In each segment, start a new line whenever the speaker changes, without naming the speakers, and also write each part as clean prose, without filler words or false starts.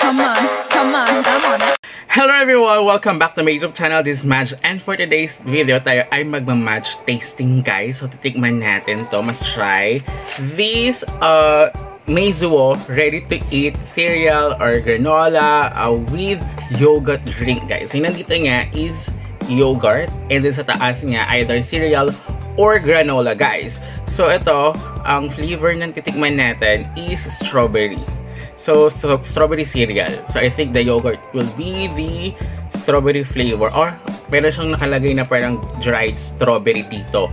Come on, come on, come on.
Hello everyone! Welcome back to my YouTube channel. This is Madge, and for today's video tayo ay magma-Madge tasting, guys. So titikman natin to. Must try this Meizuo ready-to-eat cereal or granola with yogurt drink, guys. So yung nandito nga is yogurt, and then sa taas niya either cereal or granola, guys. So ito, ang flavor ng titikman natin is strawberry. So strawberry cereal. So I think the yogurt will be the strawberry flavor, or meron siyang nakalagay na parang dried strawberry dito.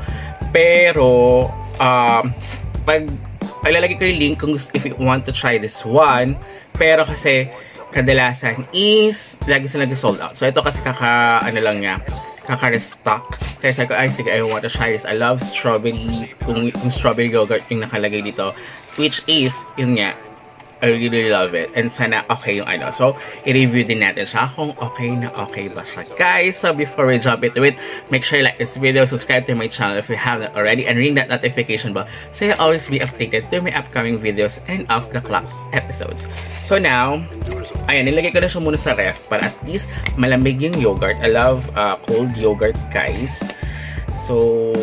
Pero pag ilalagay ko yung link kung if you want to try this one. Pero kasi kadalasan is lagi sila nag-sold out. So ito kasi kaka-restock. Kaya sabi ko, ay sige, I want to try this. I love strawberry, kung strawberry yogurt yung nakalagay dito, which is yun nga, I really love it. And sana okay yung ano. So, i-review din natin siya kung okay na okay ba siya, guys. So, before we jump into it, make sure you like this video, subscribe to my channel if you haven't already, and ring that notification bell so you'll always be updated to my upcoming videos and off-the-clock episodes. So now, ayan, nilagay ko na siya muna sa ref para at least malamig yung yogurt. I love cold yogurt, guys. So,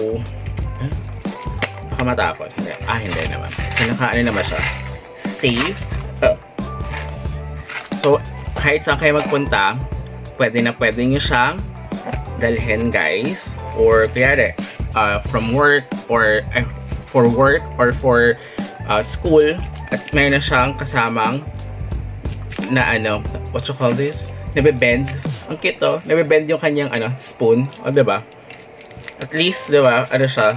baka matapon. Hindi naman. So, naka-ano naman siya. Safe. So, kahit saan kayo magpunta, pwede nyo siyang dalhin, guys. Or, kaya from work, or for work, or for school. At mayroon na siyang kasamang na ano, what you call this? Nabibend. Ang cute to. Nabibend yung kanyang spoon. O, diba? At least, diba, ano siya,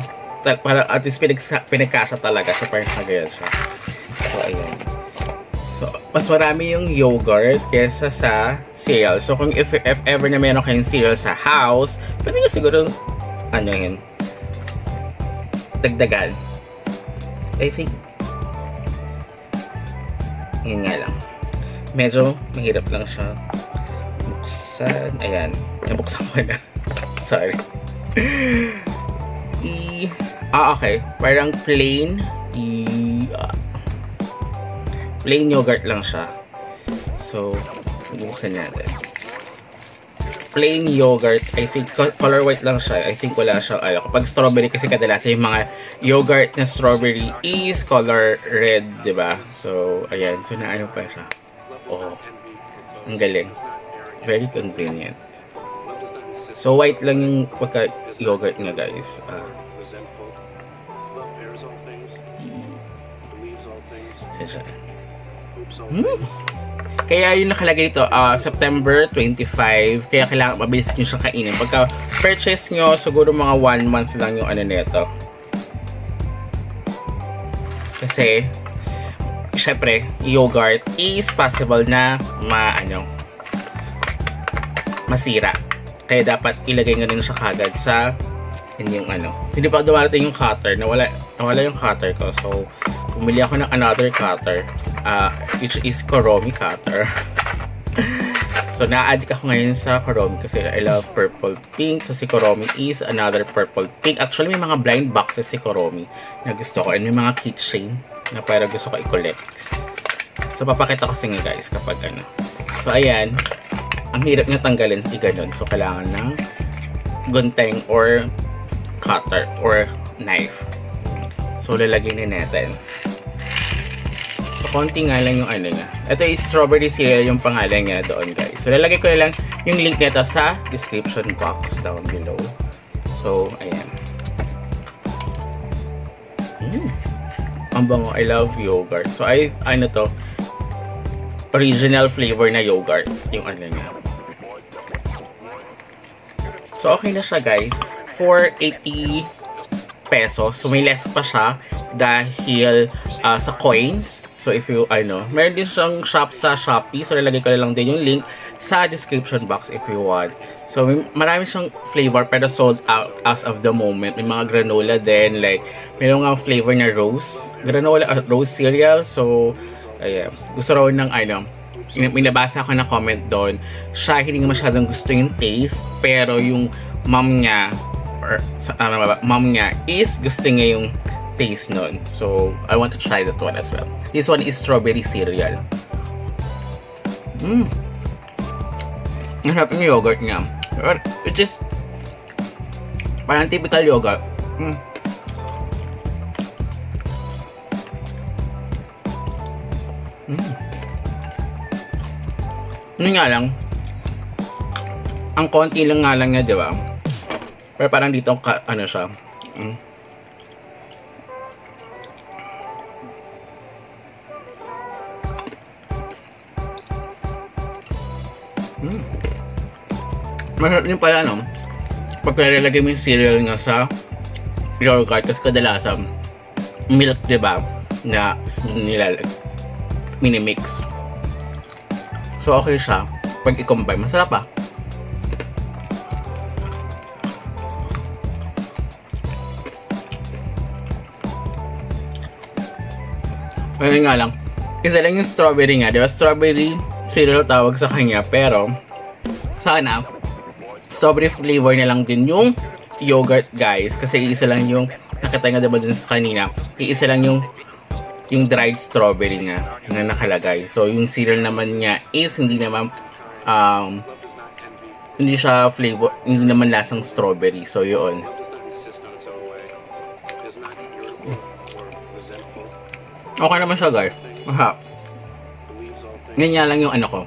para at least pinagkasya talaga. So, parang kagaya siya. So, ayan. So, mas marami yung yogurt kesa sa cereal. So, kung if ever na meron kayong cereal sa house, pwede nyo siguro, yun, dagdagan. I think, yun nga lang. Medyo mahirap lang siya buksan. Ayan. Nabuksan ko na. Sorry. Okay. Parang plain yogurt lang siya. So, buksan natin. Plain yogurt. I think color white lang siya. I think wala siya. Kapag strawberry kasi kadalasan yung mga yogurt na strawberry is color red, diba? So, ayan. So, naano pa siya. Oh, ang galing. Very convenient. So, white lang yung pagka-yogurt nga, guys. Kaya yung nakalagay ito, September 25. Kaya kailangan mabilis nyo siyang kainin. Pagka purchase nyo, siguro mga 1 month lang yung nito. Kasi syempre, yogurt is possible na masira. Kaya dapat ilagay nga rin siya kagad sa yung Hindi pa dumarating yung cutter. Nawala yung cutter ko. So, bumili ako ng another cutter. Which is Kuromi cutter. So, na-addict ako ngayon sa Kuromi kasi I love purple pink. So, si Kuromi is another purple pink. Actually, may mga blind boxes si Kuromi na gusto ko. And may mga keychain na para gusto ko i-collect. So, papakita ko sa inyo, guys, kapag So, ayan. Ang hirap niya tanggalin si ganun. So, kailangan ng gunteng or cutter or knife. So, lalagyan na natin. So, konti nga lang yung niya. Ito is strawberry cereal yung pangalan niya doon, guys. So, lalagay ko na lang yung link nito sa description box down below. So, ayan. Ang bango. I love yogurt. So, to, original flavor na yogurt. Yung niya. So, okay na siya, guys. For 80 pesos. So, may less pa siya dahil sa coins. So, if you, meron din siyang shop sa Shopee. So, lalagay ko na lang din yung link sa description box if you want. So, marami siyang flavor pero sold out as of the moment. May mga granola din. Like, mayroon nga flavor na rose. Granola, rose cereal. So, ayan. Gusto raw ng, may nabasa ako na comment doon. Siya, hindi masyadong gusto yung taste. Pero yung mom niya, is gusto niya yung taste nun. So, I want to try that one as well. This one is strawberry cereal. Ang sarap yung yogurt niya. Which is parang typical yogurt. Yun nga lang, ang konti lang nga lang niya, di ba? Pero parang dito, ano siya. Masarap din pala, no? Pag nilalagay mo yung cereal nga sa yogurt, kasi kadalasan milk, di ba? Na minimix. So, okay siya. Pag i-combine, masarap pa. Ayun nga lang. Isa lang yung strawberry nga. Diba? Strawberry cereal tawag sa kanya. Pero, sana, strawberry flavor na lang din yung yogurt, guys. Kasi isa lang yung, nakita nga diba dun sa kanina, isa lang yung dried strawberry nga na nakalagay. So, yung cereal naman niya is hindi naman, hindi siya flavor, hindi naman lasang strawberry. So, yun. Okay naman siya, guys. Aha. Ganyan lang yung ano ko.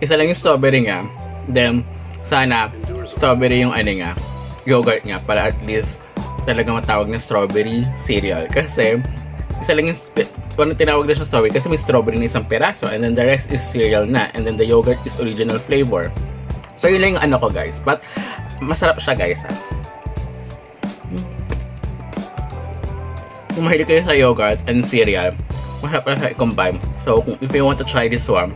Isa lang yung strawberry nga. Then, sana, strawberry yung ano nga, yogurt nga. Para at least, talaga matawag na strawberry cereal. Kasi, isa lang yung, kung tinawag na siya strawberry, kasi may strawberry na isang peraso. And then, the rest is cereal na. And then, the yogurt is original flavor. So, yun lang yung ano ko, guys. But, masarap siya, guys, ha. Kung mahilig kayo sa yogurt and cereal, masarap na siya i-combine. So, if you want to try this one,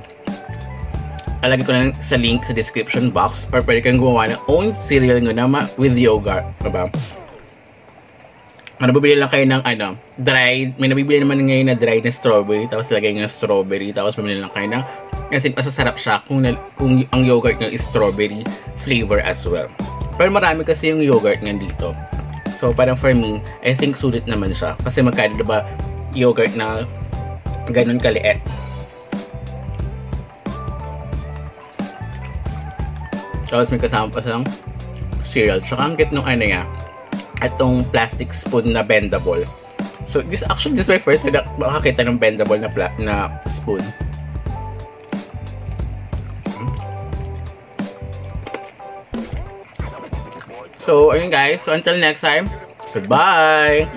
alagay ko lang sa link sa description box or pwede kang gumawa ng own cereal nyo na with yogurt. Diba? Nabibili lang kayo ng ano, dried. May nabibili naman ngayon na dried na strawberry. Tapos lagay ng strawberry. Tapos bumili lang kayo ng, kasi masasarap siya kung ang yogurt nyo is strawberry flavor as well. Pero marami kasi yung yogurt nga dito. So, parang for me, I think sulit naman siya. Kasi magkano diba yogurt na ganun kaliit. Tapos may kasama pa silang cereal. Tsaka ang cute nung ano nga, itong plastic spoon na bendable. So this is my first time na makakita ng bendable na spoon. So ayun guys, so until next time, goodbye!